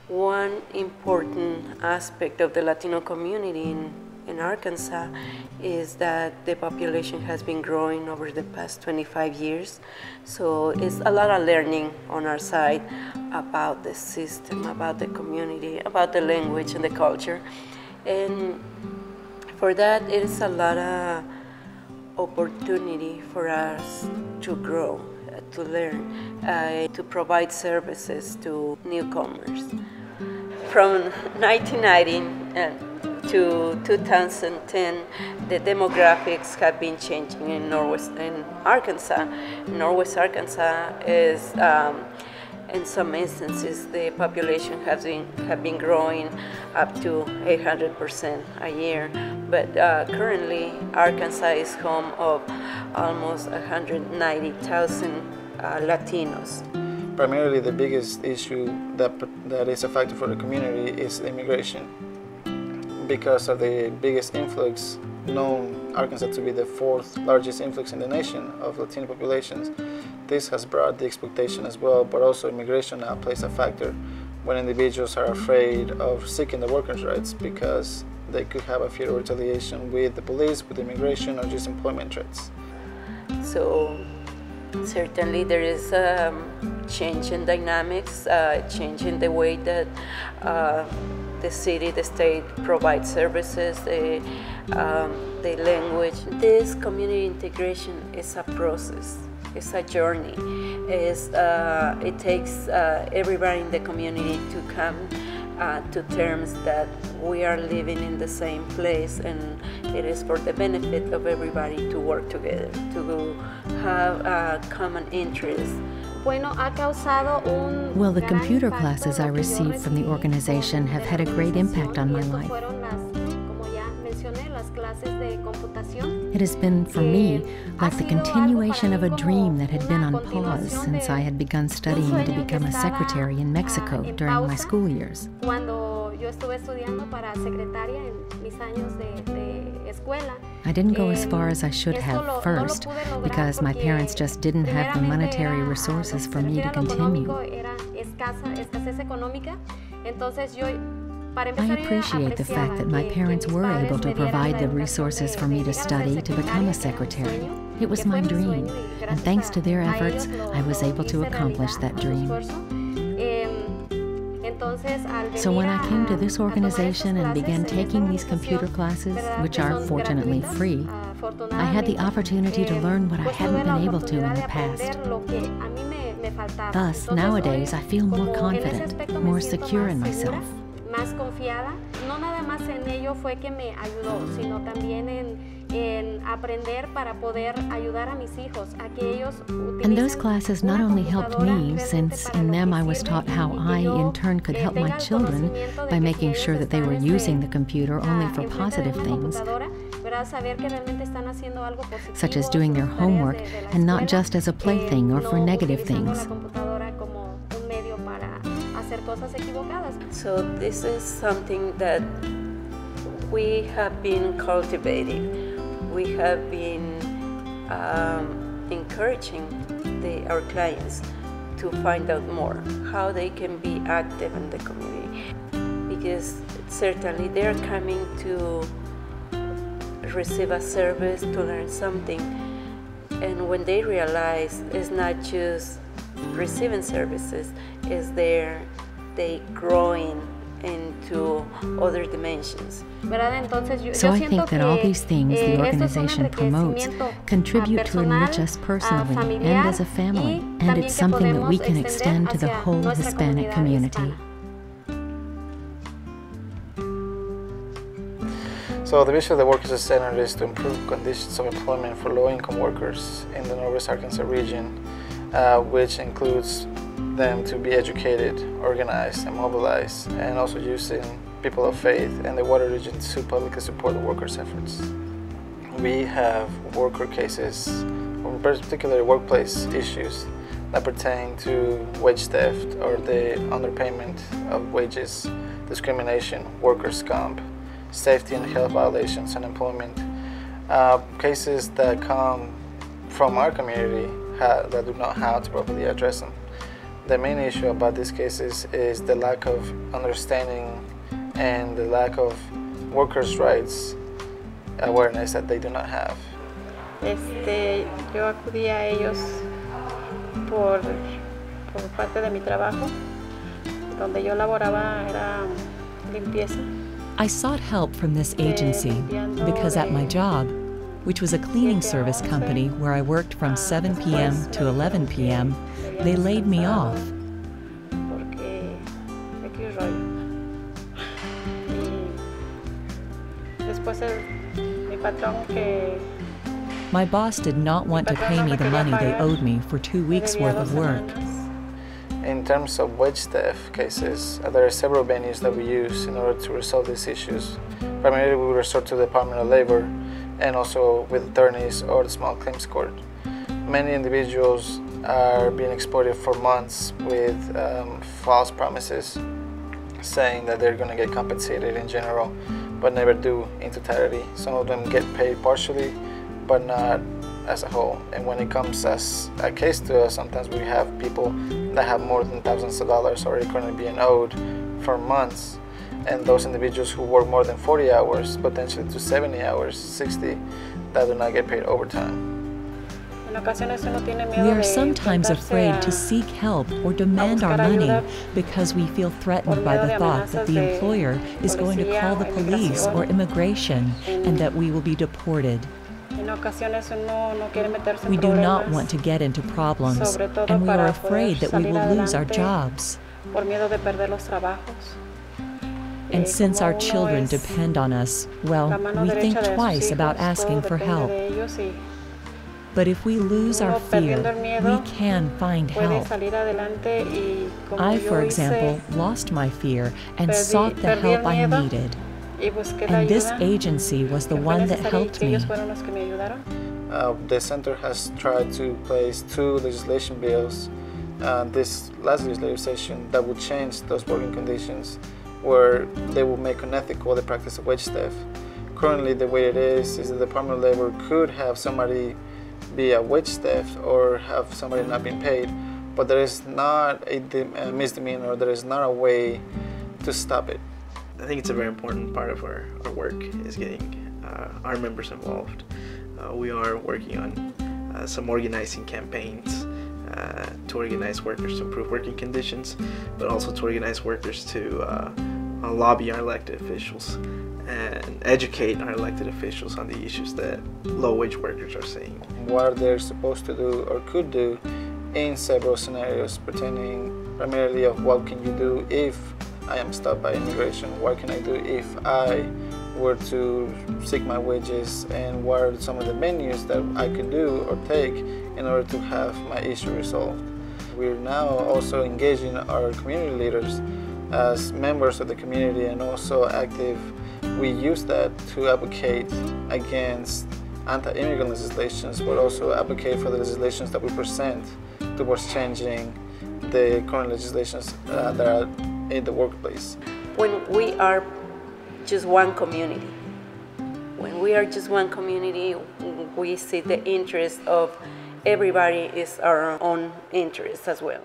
One important aspect of the Latino community in Arkansas is that the population has been growing over the past 25 years. So it's a lot of learning on our side about the system, about the community, about the language and the culture. And for that, it is a lot of opportunity for us to grow, to learn, to provide services to newcomers. From 1990 to 2010, the demographics have been changing in Arkansas. Northwest Arkansas is, in some instances, the population have been growing up to 800% a year. But currently, Arkansas is home of almost 190,000 Latinos. Primarily, the biggest issue that is a factor for the community is immigration. Because of the biggest influx, known Arkansas to be the fourth largest influx in the nation of Latino populations, this has brought the expectation as well, but also immigration now plays a factor when individuals are afraid of seeking the workers' rights because they could have a fear of retaliation with the police, with immigration, or just employment threats. So certainly there is a change in dynamics, change in the way that the city, the state provides services, the language. This community integration is a process, it's a journey. It takes everybody in the community to come to terms that we are living in the same place, and it is for the benefit of everybody to work together, to have a common interest. Well, the computer classes I received from the organization have had a great impact on my life. It has been, for me, like the continuation of a dream that had been on pause since I had begun studying to become a secretary in Mexico during my school years. I didn't go as far as I should have first because my parents just didn't have the monetary resources for me to continue. I appreciate the fact that my parents were able to provide the resources for me to study to become a secretary. It was my dream, and thanks to their efforts, I was able to accomplish that dream. So when I came to this organization and began taking these computer classes, which are fortunately free, I had the opportunity to learn what I hadn't been able to in the past. Thus, nowadays, I feel more confident, more secure in myself. Más confiada, no nada más en ello fue que me ayudó, sino también en aprender para poder ayudar a mis hijos a que ellos utilicen. And those classes not only helped me, since in them I was taught how I, in turn, could help my children by making sure that they were using the computer only for positive things, such as doing their homework and not just as a plaything or for negative things. So this is something that we have been cultivating. We have been encouraging our clients to find out more how they can be active in the community, because certainly they're coming to receive a service, to learn something, and when they realize it's not just receiving services, is they growing into other dimensions. So I think that all these things the organization promotes contribute to enrich us personally and as a family, and it's something that we can extend to the whole Hispanic community. So the vision of the Workers Center is to improve conditions of employment for low-income workers in the Northwest Arkansas region, which includes them to be educated, organized, and mobilized, and also using people of faith and the water region to publicly support the workers' efforts. We have worker cases, particularly workplace issues that pertain to wage theft or the underpayment of wages, discrimination, workers' comp, safety and health violations, and employment. Cases that come from our community that do not know how to properly address them. The main issue about these cases is the lack of understanding and the lack of workers' rights awareness that they do not have. Yo acudí a ellos por parte de mi trabajo, donde yo laboraba era limpieza. I sought help from this agency because at my job, which was a cleaning service company where I worked from 7 p.m. to 11 p.m., they laid me off. My boss did not want to pay me the money they owed me for 2 weeks' worth of work. In terms of wage theft cases, there are several venues that we use in order to resolve these issues. Primarily, we resort to the Department of Labor and also with attorneys or the small claims court. Many individuals are being exploited for months with false promises saying that they're going to get compensated in general, but never do in totality. Some of them get paid partially, but not as a whole. And when it comes as a case to us, sometimes we have people that have more than thousands of dollars already currently being owed for months. And those individuals who work more than 40 hours, potentially to 70 hours, 60, that do not get paid overtime. We are sometimes afraid to seek help or demand our money because we feel threatened by the thought that the employer is going to call the police or immigration and that we will be deported. We do not want to get into problems, and we are afraid that we will lose our jobs. And since our children depend on us, well, we think twice about asking for help. But if we lose our fear, we can find help. I, for example, lost my fear and sought the help I needed. And this agency was the one that helped me. The center has tried to place 2 legislation bills this last legislative session that would change those working conditions, where they will make unethical the practice of wage theft. Currently, the way it is the Department of Labor could have somebody be a wage theft or have somebody not being paid, but there is not a misdemeanor, or there is not a way to stop it. I think it's a very important part of our work is getting our members involved. We are working on some organizing campaigns to organize workers to improve working conditions, but also to organize workers to lobby our elected officials and educate our elected officials on the issues that low-wage workers are seeing. What they're supposed to do or could do in several scenarios pertaining primarily of what can you do if I am stopped by immigration, what can I do if I were to seek my wages, and what are some of the venues that I could do or take in order to have my issue resolved. We're now also engaging our community leaders as members of the community and also active. We use that to advocate against anti-immigrant legislations, but also advocate for the legislations that we present towards changing the current legislations that are in the workplace. When we are just one community, we see the interest of everybody is our own interest as well.